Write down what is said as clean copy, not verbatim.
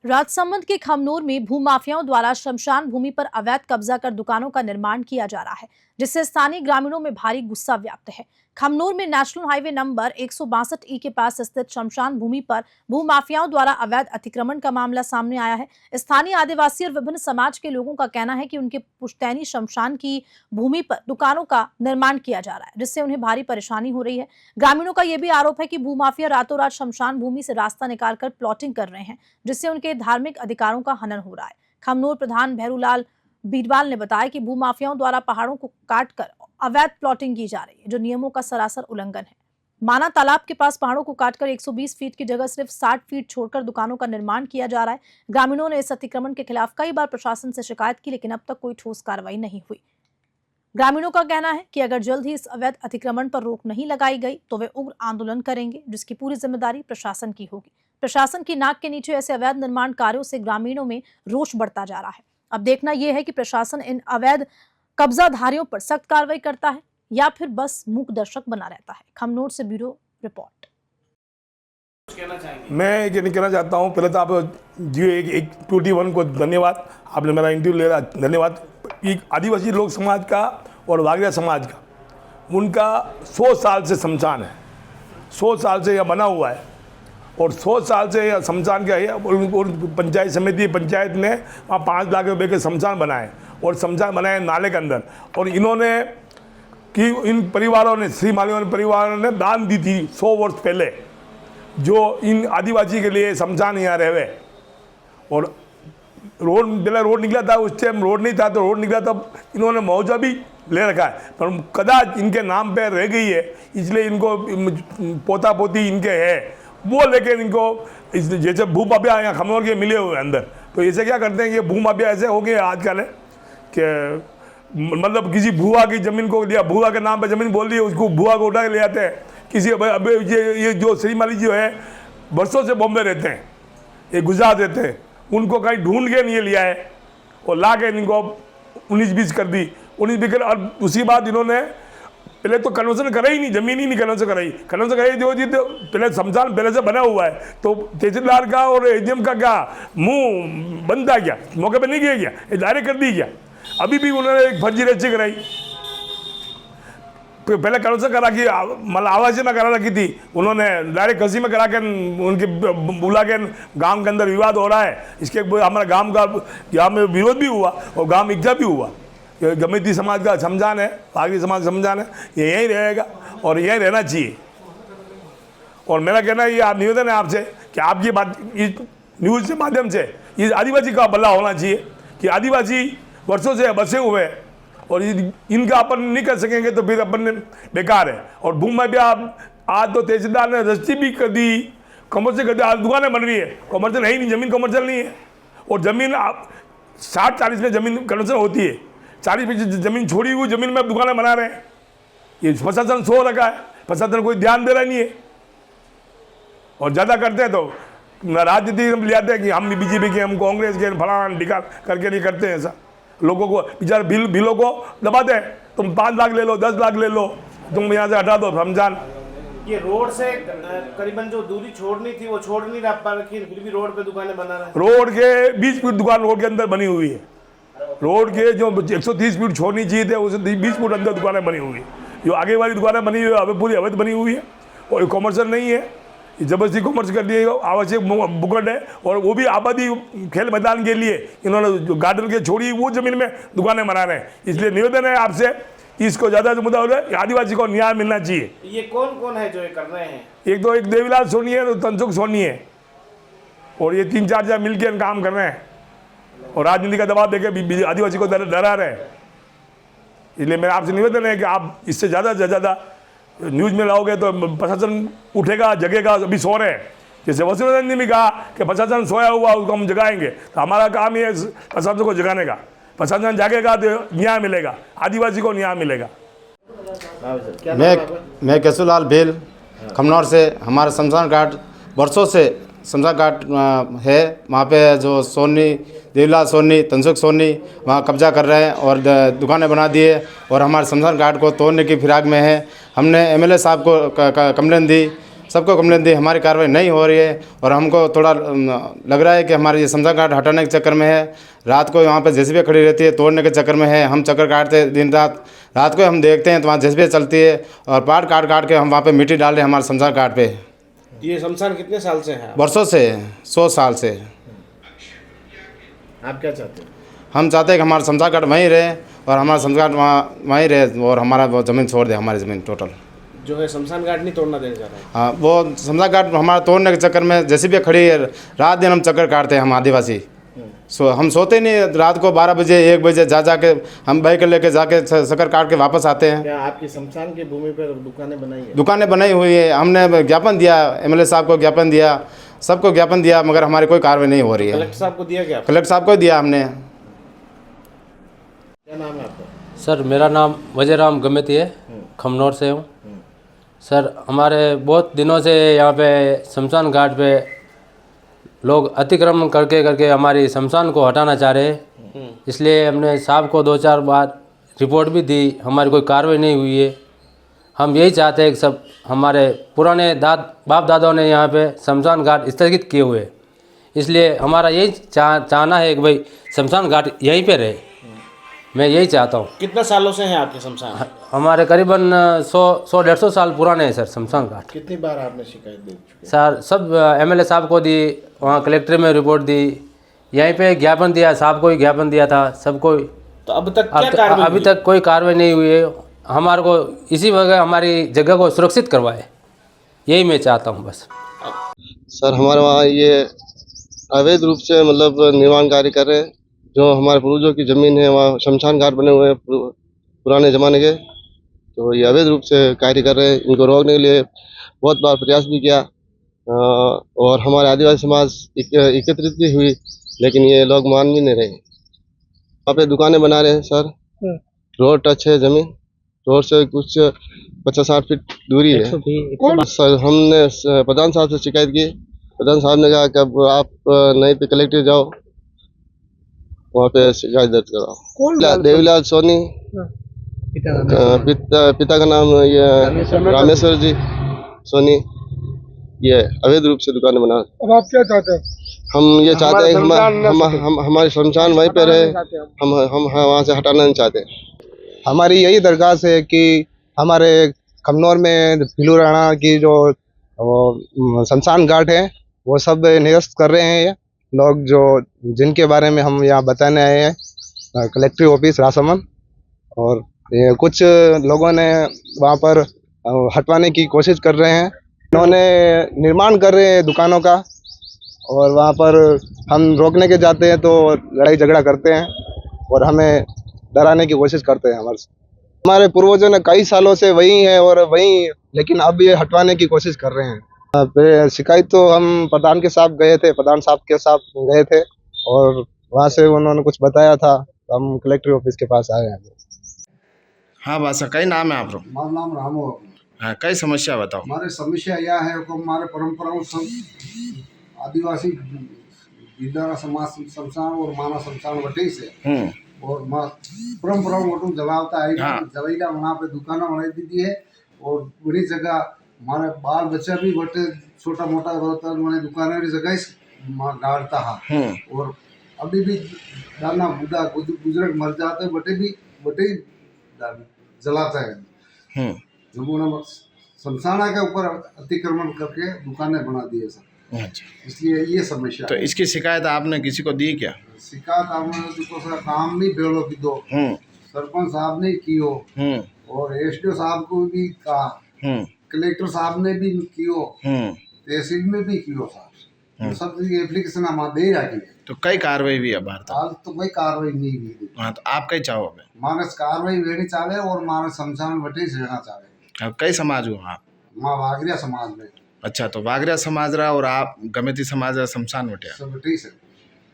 राजसमंद के खमनोर में भूमाफियाओं द्वारा श्मशान भूमि पर अवैध कब्जा कर दुकानों का निर्माण किया जा रहा है, जिससे स्थानीय ग्रामीणों में भारी गुस्सा व्याप्त है। खमनोर में नेशनल हाईवे नंबर 162 के पास स्थित श्मशान भूमि पर भूमाफियाओं द्वारा अवैध अतिक्रमण का मामला सामने आया है। स्थानीय आदिवासी और विभिन्न समाज के लोगों का कहना है कि उनके पुश्तैनी श्मशान की भूमि पर दुकानों का निर्माण किया जा रहा है, जिससे उन्हें भारी परेशानी हो रही है। ग्रामीणों का यह भी आरोप है कि भूमाफिया रातों रात श्मशान भूमि से रास्ता निकालकर प्लॉटिंग कर रहे हैं, जिससे उनके धार्मिक अधिकारों का हनन हो रहा है। खमनोर प्रधान भैरूलाल बीरवाल ने बताया कि भूमाफियाओं द्वारा पहाड़ों को काटकर अवैध प्लॉटिंग की जा रही है, जो नियमों का सरासर उल्लंघन है। माना तालाब के पास पहाड़ों को काटकर 120 फीट की जगह सिर्फ 60 फीट छोड़कर दुकानों का निर्माण किया जा रहा है। ग्रामीणों ने इस अतिक्रमण के खिलाफ कई बार प्रशासन से शिकायत की, लेकिन अब तक कोई ठोस कार्रवाई नहीं हुई। ग्रामीणों का कहना है कि अगर जल्द ही इस अवैध अतिक्रमण पर रोक नहीं लगाई गई तो वे उग्र आंदोलन करेंगे, जिसकी पूरी जिम्मेदारी प्रशासन की होगी। प्रशासन की नाक के नीचे ऐसे अवैध निर्माण कार्यों से ग्रामीणों में रोष बढ़ता जा रहा है। अब देखना यह है कि प्रशासन इन अवैध कब्जाधारियों पर सख्त कार्रवाई करता है या फिर बस मूक दर्शक बना रहता है। खमनोर से ब्यूरो रिपोर्ट। मैं ये कहना चाहता हूँ, पहले तो आप जियो 21 को धन्यवाद, आपने मेरा इंटरव्यू ले रहा, धन्यवाद। आदिवासी लोक समाज का और वाघरिया समाज का, उनका 100 साल से शमशान है, 100 साल से यह बना हुआ है और 100 साल से यह शमशान का है। और पंचायत समिति पंचायत ने वहाँ 5 लाख रुपए के शमशान बनाए और शमशान बनाए नाले के अंदर। और इन्होंने कि इन परिवारों ने, श्री मालीवाल परिवारों ने दान दी थी 100 वर्ष पहले, जो इन आदिवासी के लिए शमशान यहाँ रहे। और रोड पहले रोड निकला था, उस टाइम रोड नहीं था, तो रोड निकला तब इन्होंने मुआवजा भी ले रखा है, पर कदाच इनके नाम पे रह गई है, इसलिए इनको पोता पोती इनके है वो, लेकिन इनको जैसे भूमाफिया यहाँ खमनोर के मिले हुए अंदर, तो ऐसे क्या करते हैं कि भूमाफिया ऐसे हो गए आजकल है कि मतलब किसी भुआ की ज़मीन को लिया, भुआ के नाम पे ज़मीन बोल दी, उसको भुआ को उठा के ले आते हैं। किसी अबे ये जो श्रीमाली जो है बरसों से बॉम्बे रहते हैं, ये गुजरात रहते हैं, उनको कहीं ढूंढ के नहीं लिया है और ला के इनको 19-20 कर दी, 19-20 कर। और उसी बात इन्होंने पहले तो कन्वर्सन करा ही नहीं, ज़मीन ही नहीं कन्वर्सन कराई जो जी, तो पहले शमशान पहले से बना हुआ है, तो तहसीलदार का और एजीएम का क्या मुंह बंद था क्या, मौके पे नहीं किया क्या, ये डायरेक्ट कर दी क्या। अभी भी उन्होंने एक फर्जी रजिस्ट्री कराई, पहले कन्वर्सन करा की, मतलब आवासी में करा रखी थी, उन्होंने डायरेक्ट कसी में करा के उनके बुला के गांव के अंदर विवाद हो रहा है। इसके हमारा गांव में विरोध भी हुआ और गांव इकट्ठा भी हुआ। गमेती समाज का शमशान है, बाकी समाज शमशान है, ये यहीं रहेगा और यहीं रहना चाहिए। और मेरा कहना है, ये निवेदन है आपसे कि आपकी बात इस न्यूज़ के माध्यम से इस आदिवासी का भला होना चाहिए कि आदिवासी वर्षों से बसे हुए हैं और इनका अपन नहीं कर सकेंगे तो फिर अपन बेकार है। और भूमि भी आप आज तो तहसीलदार ने रजिस्ट्री भी कर दी, कमर्शियल कर दी, आज दुकानें बन रही है, कमर्शियल है ही नहीं, ज़मीन कमर्शियल नहीं है। और ज़मीन आप 60-40 में ज़मीन कमर्शियल होती है, 40 में ज़मीन छोड़ी हुई ज़मीन में आप दुकानें बना रहे हैं। ये प्रशासन सो रखा है, प्रशासन कोई ध्यान दे रहा नहीं है। और ज़्यादा करते हैं तो राजनीति ले आते हैं कि हम बीजेपी के, हम कांग्रेस के, फलाना ढिकाल करके नहीं करते हैं ऐसा। लोगों को बेचारे बिलों को दबाते हैं, तुम 5 लाख ले लो, 10 लाख ले लो, तुम यहाँ से हटा दो रमजान। ये रोड से करीबन जो दूरी छोड़नी थी वो छोड़ नहीं रहा, पर फिर भी रोड पे दुकानें बना रहे हैं। रोड के 20 फीट दुकान रोड के अंदर बनी हुई है, रोड के जो 130 फीट छोड़नी चाहिए थे उसे 20 फीट अंदर दुकानें बनी हुई है। जो आगे वाली दुकानें बनी हुई है पूरी अवैध बनी हुई है और कॉमर्शियल नहीं है, जबरदस्ती कॉमर्स कर दिए, आवश्यक बुकट है। और वो भी आबादी खेल मैदान के लिए इन्होंने जो गार्डन के छोड़ी वो ज़मीन में दुकानें बना रहे हैं। इसलिए निवेदन है आपसे कि इसको ज़्यादा मुद्दा हो रहा है, आदिवासी को न्याय मिलना चाहिए। ये कौन कौन है जो ये कर रहे हैं? एक देवीलाल सोनी है, तनसुख सोनी है, और ये 3-4 जगह मिल के काम कर रहे हैं और राजनीति का दबाव देकर आदिवासी को डरा रहे हैं। इसलिए मेरा आपसे निवेदन है कि आप इससे ज़्यादा से ज़्यादा न्यूज़ में लाओगे तो प्रशासन उठेगा, जगेगा। अभी सो रहे हैं, जैसे वसुंधरा ने भी कहा कि प्रशासन सोया हुआ उसको हम जगाएंगे, तो हमारा काम ही है प्रशासन को जगाने का। प्रशासन जागेगा तो न्याय मिलेगा, आदिवासी को न्याय मिलेगा। मैं केशुलाल भेल खमनौर से। हमारा शमशान घाट वर्षों से शमशान घाट है, वहाँ पे जो सोनी देवीलाल सोनी, तनसुख सोनी वहाँ कब्जा कर रहे हैं और दुकानें बना दिए और हमारे शमशान घाट को तोड़ने की फिराक में है। हमने एमएलए साहब को कंप्लेन दी सबको कंप्लेंट दी, हमारी कार्रवाई नहीं हो रही है। और हमको थोड़ा लग रहा है कि हमारे ये शमशान घाट हटाने के चक्कर में है। रात को वहाँ पे जेसीबी खड़ी रहती है, तोड़ने के चक्कर में है। हम चक्कर काटते दिन रात, रात को हम देखते हैं तो वहाँ जेसीबी चलती है और पाट काट काट के हम वहाँ पे मिट्टी डाल रहे हैं हमारे शमशान घाट पे। ये शमशान कितने साल से है? वर्षों से, 100 साल से। आप क्या चाहते हैं? हम चाहते हैं कि हमारा शमशान घाट वहीं रहे और हमारा शमशान घाट वहीं रहे और हमारा वो ज़मीन छोड़ दे, हमारी ज़मीन टोटल। जो है शमशान घाट नहीं तोड़ना देना चाह रहा है। हाँ, वो शमशान घाट हमारा तोड़ने के चक्कर में जेसीबी खड़ी है, रात दिन हम चक्कर काटते हैं हम आदिवासी। हम सोते नहीं, रात को 12 बजे 1 बजे जा के हम बाइक लेके जाके चक्कर काट के वापस आते हैं। क्या आपकी शमशान की भूमि पर दुकानें बनाई है? दुकानें बनाई हुई है, हमने ज्ञापन दिया, एमएलए साहब को ज्ञापन दिया, सबको ज्ञापन दिया, मगर हमारी कोई कार्रवाई नहीं हो रही है। कलेक्टर साहब को दिया क्या? कलेक्टर साहब को दिया हमने। क्या नाम है आपका? सर मेरा नाम वजयराम गमेती है, खमनौर से हूँ। सर हमारे बहुत दिनों से यहाँ पे शमशान घाट पे लोग अतिक्रमण करके हमारी शमशान को हटाना चाह रहे हैं। इसलिए हमने साहब को 2-4 बार रिपोर्ट भी दी, हमारी कोई कार्रवाई नहीं हुई है। हम यही चाहते हैं कि सब हमारे पुराने बाप दादाओं ने यहाँ पे शमशान घाट स्थगित किए हुए, इसलिए हमारा यही चाहना है कि भाई शमशान घाट यहीं पे रहे। मैं यही चाहता हूँ। कितना सालों से हैं आपके शमशान? हमारे करीबन 100-150 साल पुराने हैं सर शमशान घाट। कितनी बार आपने शिकायत दे चुके? सर सब एमएलए साहब को दी, वहाँ कलेक्टर में रिपोर्ट दी, यहीं पे ज्ञापन दिया, साहब को ही ज्ञापन दिया था सबको। तो अब तक क्या कार्रवाई? अभी तक कोई कार्रवाई नहीं हुई है। हमारे को इसी वजह हमारी जगह को सुरक्षित करवाए, यही मैं चाहता हूँ बस। सर हमारे वहाँ ये अवैध रूप से मतलब निर्माण कार्य कर रहे हैं। जो हमारे पूर्वजों की ज़मीन है वहाँ शमशान घाट बने हुए हैं पुराने ज़माने के, तो ये अवैध रूप से कार्य कर रहे हैं। इनको रोकने के लिए बहुत बार प्रयास भी किया और हमारे आदिवासी समाज एकत्रित भी हुई, लेकिन ये लोग मान भी नहीं रहे। वहाँ पे दुकानें बना रहे हैं सर, रोड टच है, ज़मीन रोड से कुछ 50-60 फीट दूरी है। सर हमने प्रधान साहब से शिकायत की, प्रधान साहब ने कहा कि अब आप नहीं तो कलेक्टर जाओ, वहाँ पे शिकायत दर्ज कराओ। देवीलाल सोनी, पिता का नाम ये रामेश्वर जी सोनी, ये अवैध रूप से दुकानें बना। अब आप क्या चाहते हैं? हम ये चाहते हैं कि हमारी शमशान वहीं पे रहे, हम वहाँ से हटाना नहीं चाहते। हमारी यही दरख्वास्त है कि हमारे खमनौर में फिलू राणा की जो शमशान घाट है वो सब निरस्त कर रहे हैं ये लोग, जो जिनके बारे में हम यहाँ बताने आए हैं कलेक्ट्री ऑफिस राजसमंद। और ये कुछ लोगों ने वहाँ पर हटवाने की कोशिश कर रहे हैं, उन्होंने निर्माण कर रहे हैं दुकानों का, और वहाँ पर हम रोकने के जाते हैं तो लड़ाई झगड़ा करते हैं और हमें डराने की कोशिश करते हैं। हमारे पूर्वजों ने कई सालों से वही है और वही, लेकिन अब ये हटवाने की कोशिश कर रहे हैं। शिकायत तो हम प्रधान के साथ गए थे, प्रधान साहब के साथ गए थे और वहाँ से उन्होंने कुछ बताया था, तो हम कलेक्टर ऑफिस के पास आए हैं। हाँ बासा, कई नाम है आप लोग? हमारा नाम रामो। हाँ, कई समस्या बताओ। हमारे समस्या यह है कि हमारे परंपराओं आदिवासी विद्या समाज शमशान और मानव शमशान वटे से और परंपराओं वटू जलावता है, जलाईला वहाँ पे दुकाना बनाई दी है और बड़ी जगह हमारे बाल बच्चा भी बटे छोटा मोटा होता मैंने दुकानें जगह गाड़ता है। और अभी भी दाना बुढ़ा बुजुर्ग मर जाते बटे जलाता है। जब उन्होंने शमशाना के ऊपर अतिक्रमण करके दुकानें बना दी है सर। अच्छा, इसलिए ये समस्या तो इसकी शिकायत आपने किसी को दी क्या? शिकायत आपने देखो सर काम नहीं बेड़ो की दो, सरपंच साहब ने की हो और एसडीओ साहब को भी कहा, कलेक्टर साहब ने भी कियो, तहसील में भी कियो साहब, सब एप्लीकेशन हम दे रखी है। तो कई कार्रवाई भी है बाहर हाल तो कोई कार्रवाई नहीं हुई। हाँ, तो आप कई चाहोगे? मानस कार्रवाई लेनी चाहे और मानस शमशान वटे से रहना चाहे। अब कई समाज हो आप? माँ वागरिया समाज में। अच्छा, तो वागरिया समाज रहा और आप गमेती समाज रहा शमशान वटिया सब वटे से।